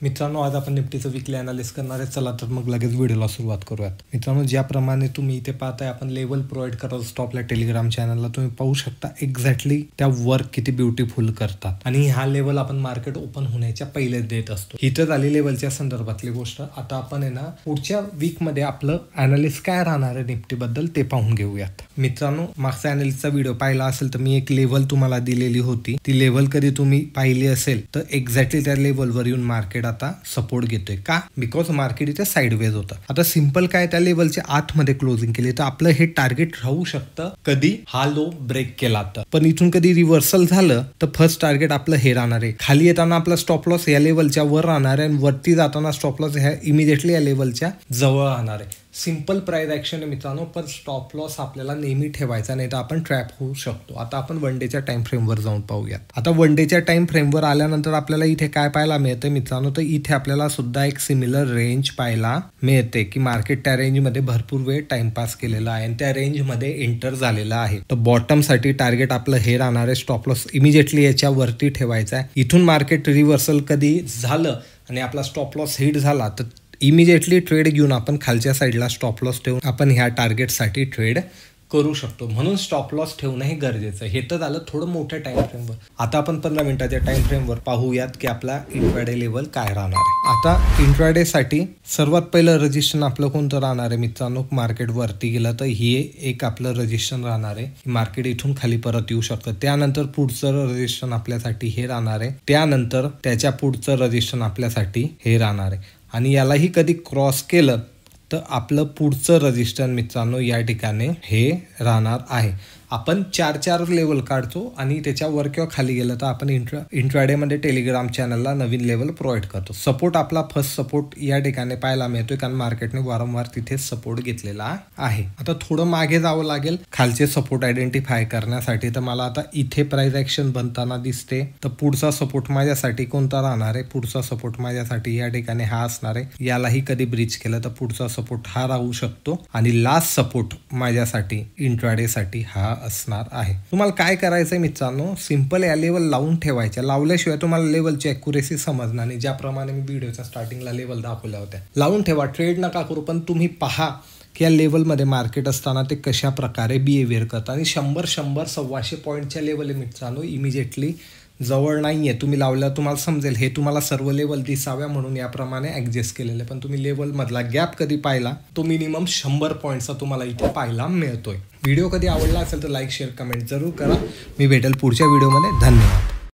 मित्रांनो, आज आपण निफ्टीचं वीकली अनालिसिस करणार आहे. चला तर मग लगेच व्हिडिओला सुरुवात करूयात. मित्रांनो, ज्याप्रमाणे तुम्ही इथे पाहताय आपण लेवल प्रोव्हाइड करत असतो आपल्या टेलिग्राम चॅनलला. तुम्ही पाहू शकता एक्झॅक्टली त्या वर्क किती ब्युटिफुल करतात आणि हा लेवल आपण मार्केट ओपन होण्याच्या पहिले देत असतो. ही तर झाली लेवलच्या संदर्भातली गोष्ट. आता आपण आहे ना पुढच्या वीक मध्ये आपलं अनालिसिस काय राहणार आहे निफ्टी बद्दल ते पाहून घेऊयात. मित्रांनो, मागचा अनालिसिसचा व्हिडिओ पाहिला असेल तर मी एक लेवल तुम्हाला दिलेली होती. ती लेवल कधी तुम्ही पाहिली असेल तर एक्झॅक्टली त्या लेवलवर येऊन मार्केट आता सपोर्ट घेतोय. का? बिकॉज मार्केट इथे साइडवेज होतं. आता सिंपल काय, त्या लेवलच्या आतमध्ये क्लोजिंग केली तर आपलं हे टार्गेट राहू शकतं कधी हा लो ब्रेक केला तर. पण इथून कधी रिव्हर्सल झालं तर फर्स्ट टार्गेट आपलं हे राहणार आहे. खाली येताना आपला स्टॉप लॉस या लेवलच्या वर राहणार आहे आणि वरती जाताना स्टॉप लॉस ह्या इमिडिएटली या लेवलच्या जवळ राहणार आहे. सिंपल प्राइस ऍक्शन आहे मित्रांनो, पण स्टॉप लॉस आपल्याला नेहमी ठेवायचा, नाही तर आपण ट्रॅप होऊ शकतो. आता आपण वन डेच्या टाइम फ्रेमवर जाऊन पाहूयात. आता वन डेच्या टाइम फ्रेमवर आल्यानंतर आपल्याला इथे काय पाहायला मिळतं मित्रांनो, तर इथे आपल्याला सुद्धा एक सिमिलर रेंज पाहायला मिळते की मार्केट त्या रेंजमध्ये भरपूर वेळ टाइमपास केलेला आहे आणि त्या रेंजमध्ये एंटर झालेला आहे. तर बॉटमसाठी टार्गेट आपलं हे राहणार आहे. स्टॉप लॉस इमिजिएटली याच्यावरती ठेवायचा आहे. इथून मार्केट रिव्हर्सल कधी झालं आणि आपला स्टॉप लॉस हिट झाला तर इमिजिएटली ट्रेड घेऊन आपण खालच्या साईडला स्टॉप लॉस ठेवून आपण ह्या टार्गेटसाठी ट्रेड करू शकतो. म्हणून स्टॉप लॉस ठेवणं हे गरजेचं आहे. हे तर झालं थोडं मोठ्या टाइम फ्रेमवर. आता आपण 15 मिनिटाच्या टाइम फ्रेमवर पाहूयात की आपला इंट्राडे लेवल काय राहणार आहे. आता इंट्राडे साठी सर्वात पहिलं रजिस्ट्रेशन आपलं कोणतं राहणार आहे मित्रांनो, मार्केट वरती गेलं तर हे एक आपलं रजिस्ट्रेशन राहणार आहे. मार्केट इथून खाली परत येऊ शकतं. त्यानंतर पुढचं रजिस्ट्रेशन आपल्यासाठी हे राहणार आहे. त्यानंतर त्याच्या पुढचं रजिस्ट्रेशन आपल्यासाठी हे राहणार आहे आणि यालाही कधी क्रॉस केलं तर आपलं पुढचं रजिस्टर मित्रांनो या ठिकाणी हे राहणार आहे. आपण 4 लेवल काढतो आणि त्याच्यावर किंवा खाली गेलं तर आपण इंट्राडेमध्ये टेलिग्राम चॅनलला नवीन लेवल प्रोव्हाइड करतो. सपोर्ट आपला फर्स्ट सपोर्ट या ठिकाणी पाहायला मिळतोय कारण मार्केटने वारंवार तिथे सपोर्ट घेतलेला आहे. आता थोडं मागे जावं लागेल खालचे सपोर्ट आयडेंटिफाय करण्यासाठी. तर मला आता इथे प्राइस ऍक्शन बनताना दिसते. तर पुढचा सपोर्ट माझ्यासाठी कोणता राहणार आहे? पुढचा सपोर्ट माझ्यासाठी या ठिकाणी हा असणार आहे. यालाही कधी ब्रीच केलं तर पुढचा सपोर्ट हा राहू शकतो आणि लास्ट सपोर्ट माझ्यासाठी इंट्राडे साठी हा असणार आहे. तुम्हाला काय करायचंय मित्रांनो, सिंपल या लेवल लावून ठेवायच्या. लावल्याशिवाय तुम्हाला लेवलची अॅक्युरेसी समजणार नाही. ज्याप्रमाणे मी व्हिडिओच्या स्टार्टिंगला लेवल दाखवल्या होत्या. लावून ठेवा, ट्रेड नका करू, पण तुम्ही पहा की या लेवलमध्ये मार्केट असताना ते कशा प्रकारे बिहेवियर करतात. आणि 100-100-125 पॉईंटच्या लेवल आहे मित्रांनो, इमिजिएटली जवळ नाहीये. तुम्ही लावल्यावर तुम्हाला समजेल. हे तुम्हाला सर्व लेवल दिसाव्या म्हणून याप्रमाणे ऍडजस्ट केलेले. पण तुम्ही लेवल मधला गॅप कधी पाहिला तो मिनिमम 100 पॉईंटचा तुम्हाला इथे पाहायला मिळतोय. व्हिडिओ कधी आवडला असेल तर लाईक, शेअर, कमेंट जरूर करा. मी भेटेल पुढच्या व्हिडिओमध्ये. धन्यवाद.